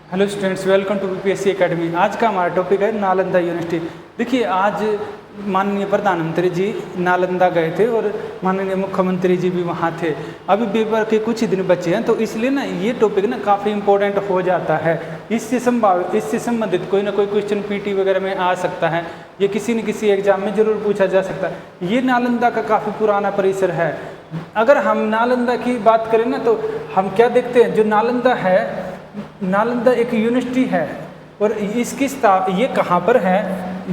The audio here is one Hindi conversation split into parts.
Hello students, welcome to BPSC academy. आज का हमारा टॉपिक है नालंदा यूनिवर्सिटी। देखिए, आज माननीय प्रधानमंत्री जी नालंदा गए थे और माननीय मुख्यमंत्री जी भी वहाँ थे। अभी पेपर के कुछ ही दिन बचे हैं, तो इसलिए ना ये टॉपिक ना काफ़ी इंपॉर्टेंट हो जाता है। इससे संबंधित कोई ना कोई क्वेश्चन पीटी वगैरह में आ सकता है, ये किसी न किसी एग्जाम में ज़रूर पूछा जा सकता है। ये नालंदा का काफ़ी पुराना परिसर है। अगर हम नालंदा की बात करें ना, तो हम क्या देखते हैं, जो नालंदा है, नालंदा एक यूनिवर्सिटी है और इसकी ये कहाँ पर है,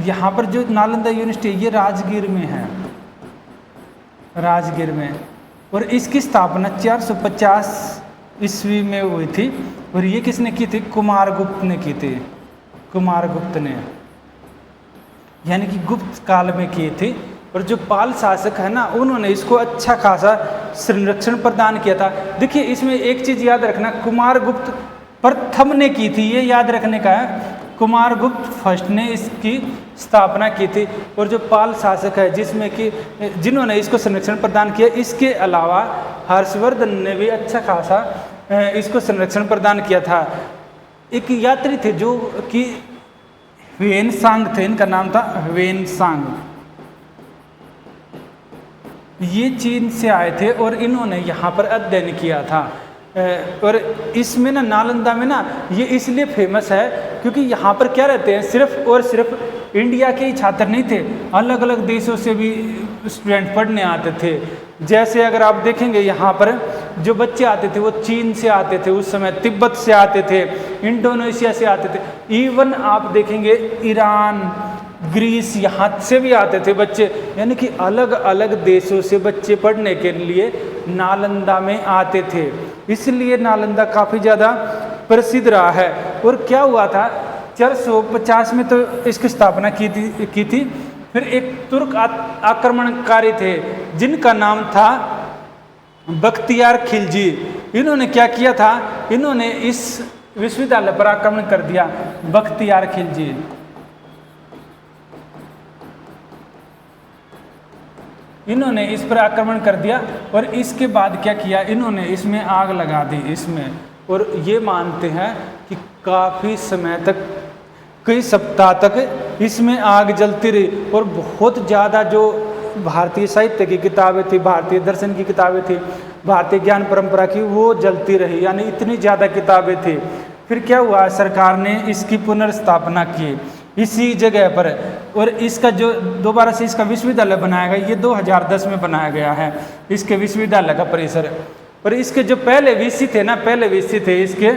यहाँ पर जो नालंदा यूनिवर्सिटी है ये राजगीर में है, राजगीर में। और इसकी स्थापना 450 ईस्वी में हुई थी और ये किसने की थी? कुमारगुप्त ने की थी। कुमारगुप्त ने, यानी कि गुप्त काल में की थी। और जो पाल शासक है ना, उन्होंने इसको अच्छा खासा संरक्षण प्रदान किया था। देखिए, इसमें एक चीज़ याद रखना, कुमारगुप्त प्रथम ने की थी, ये याद रखने का है। कुमारगुप्त फर्स्ट ने इसकी स्थापना की थी। और जो पाल शासक है जिन्होंने इसको संरक्षण प्रदान किया, इसके अलावा हर्षवर्धन ने भी अच्छा खासा इसको संरक्षण प्रदान किया था। एक यात्री थे जो कि ह्वेनसांग थे, इनका नाम था ह्वेनसांग। ये चीन से आए थे और इन्होंने यहाँ पर अध्ययन किया था। और इसमें ना, नालंदा में ना, ये इसलिए फेमस है क्योंकि यहाँ पर क्या रहते हैं, सिर्फ और सिर्फ इंडिया के ही छात्र नहीं थे, अलग अलग देशों से भी स्टूडेंट पढ़ने आते थे। जैसे अगर आप देखेंगे, यहाँ पर जो बच्चे आते थे वो चीन से आते थे, उस समय तिब्बत से आते थे, इंडोनेशिया से आते थे, इवन आप देखेंगे ईरान, ग्रीस, यहाँ से भी आते थे बच्चे। यानी कि अलग अलग देशों से बच्चे पढ़ने के लिए नालंदा में आते थे, इसलिए नालंदा काफ़ी ज़्यादा प्रसिद्ध रहा है। और क्या हुआ था, 450 में तो इसकी स्थापना की थी। फिर एक तुर्क आक्रमणकारी थे जिनका नाम था बख्तियार खिलजी। इन्होंने क्या किया था, इन्होंने इस विश्वविद्यालय पर आक्रमण कर दिया। बख्तियार खिलजी, इन्होंने इस पर आक्रमण कर दिया और इसके बाद क्या किया, इन्होंने इसमें आग लगा दी इसमें। और ये मानते हैं कि काफ़ी समय तक, कई सप्ताह तक इसमें आग जलती रही। और बहुत ज़्यादा जो भारतीय साहित्य की किताबें थी, भारतीय दर्शन की किताबें थी, भारतीय ज्ञान परंपरा की, वो जलती रही, यानी इतनी ज़्यादा किताबें थी। फिर क्या हुआ, सरकार ने इसकी पुनर्स्थापना की इसी जगह पर। और इसका जो दोबारा से इसका विश्वविद्यालय बनाया गया, ये 2010 में बनाया गया है इसके विश्वविद्यालय का परिसर। और इसके जो पहले वीसी थे ना, पहले वीसी थे इसके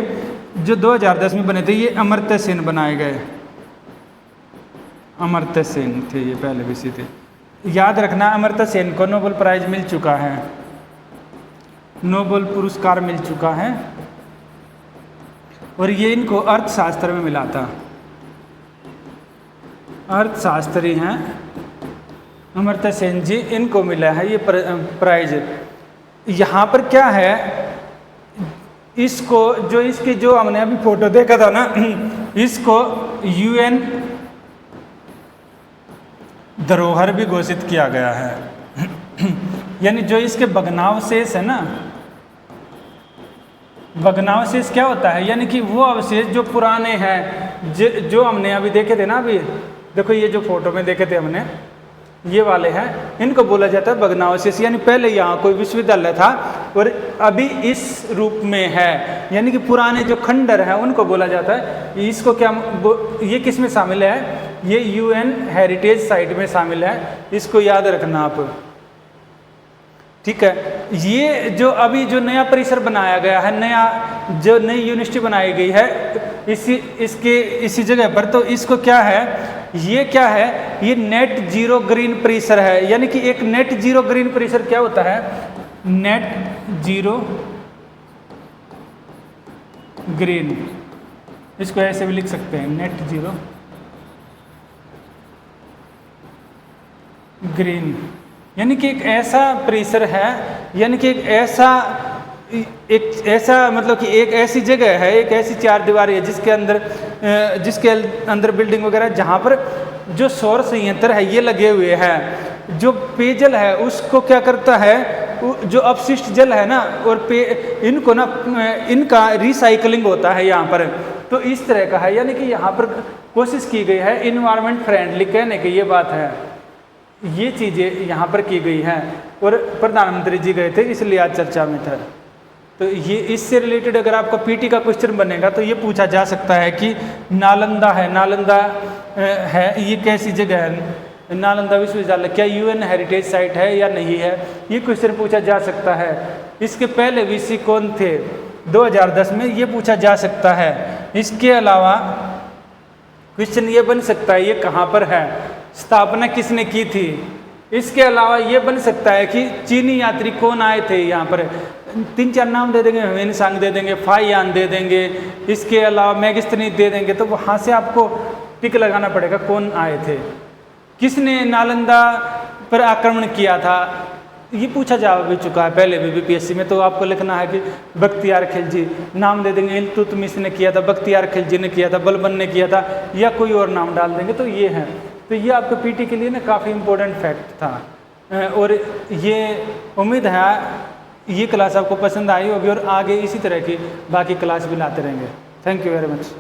जो 2010 में बने थे, ये अमर्त्य सेन बनाए गए। अमर्त्य सेन थे ये पहले वीसी थे। याद रखना, अमर्त्य सेन को नोबेल प्राइज मिल चुका है, नोबेल पुरस्कार मिल चुका है। और ये इनको अर्थशास्त्र में मिला था, अर्थशास्त्री हैं अमर्त्य सेन जी, इनको मिला है ये प्राइज। यहाँ पर क्या है, इसको जो इसकी जो हमने अभी फोटो देखा था ना, इसको यूएन धरोहर भी घोषित किया गया है। यानी जो इसके भग्नावशेष है ना, भग्नावशेष क्या होता है, यानी कि वो अवशेष जो पुराने हैं, जो हमने अभी देखे थे ना, अभी देखो ये जो फोटो में देखे थे हमने, ये वाले हैं, इनको बोला जाता है भग्नावशेष। यानी पहले यहाँ कोई विश्वविद्यालय था और अभी इस रूप में है, यानी कि पुराने जो खंडर हैं उनको बोला जाता है। इसको क्या, ये किस में शामिल है, ये यूएन हेरिटेज साइट में शामिल है, इसको याद रखना आप, ठीक है। ये जो अभी जो नया परिसर बनाया गया है, जो नई यूनिवर्सिटी बनाई गई है इसी जगह पर, तो इसको क्या है, ये क्या है, ये नेट जीरो ग्रीन परिसर है। यानी कि एक नेट जीरो ग्रीन परिसर क्या होता है, नेट जीरो ग्रीन, इसको ऐसे भी लिख सकते हैं, नेट जीरो ग्रीन। यानी कि एक ऐसा परिसर है, यानी कि एक ऐसा मतलब कि एक ऐसी जगह है, एक ऐसी चार दीवारी है जिसके अंदर बिल्डिंग वगैरह, जहाँ पर जो सौर संयंत्र है ये लगे हुए हैं। जो पेयजल है उसको क्या करता है, जो अपशिष्ट जल है ना, और इनको ना, इनका रिसाइकलिंग होता है यहाँ पर। तो इस तरह का है, यानी कि यहाँ पर कोशिश की गई है इन्वायरमेंट फ्रेंडली कहने की, ये बात है, ये चीज़ें यहाँ पर की गई हैं और प्रधानमंत्री जी गए थे इसलिए आज चर्चा में था। तो ये इससे रिलेटेड अगर आपका पीटी का क्वेश्चन बनेगा तो ये पूछा जा सकता है कि नालंदा है, नालंदा है ये कैसी जगह है, नालंदा विश्वविद्यालय क्या यूएन हेरिटेज साइट है या नहीं है, ये क्वेश्चन पूछा जा सकता है। इसके पहले वीसी कौन थे 2010 में, ये पूछा जा सकता है। इसके अलावा क्वेश्चन ये बन सकता है ये कहाँ पर है, स्थापना किसने की थी। इसके अलावा ये बन सकता है कि चीनी यात्री कौन आए थे यहाँ पर, 3-4 नाम दे देंगे, ह्वेनसांग दे देंगे, फाइयान दे देंगे, इसके अलावा मेगिस्तीनी दे देंगे, तो वहाँ से आपको टिक लगाना पड़ेगा कौन आए थे। किसने नालंदा पर आक्रमण किया था, ये पूछा जा भी चुका है पहले भी बीपीएससी में, तो आपको लिखना है कि बख्तियार खिलजी, नाम दे देंगे इल्तुतमिश ने किया था, बख्तियार खिलजी ने किया था, बलबन ने किया था, या कोई और नाम डाल देंगे। तो ये है, तो ये आपके पीटी के लिए ना काफ़ी इम्पोर्टेंट फैक्ट था। और ये उम्मीद है ये क्लास आपको पसंद आई होगी और आगे इसी तरह की बाकी क्लास भी लाते रहेंगे। Thank you very much.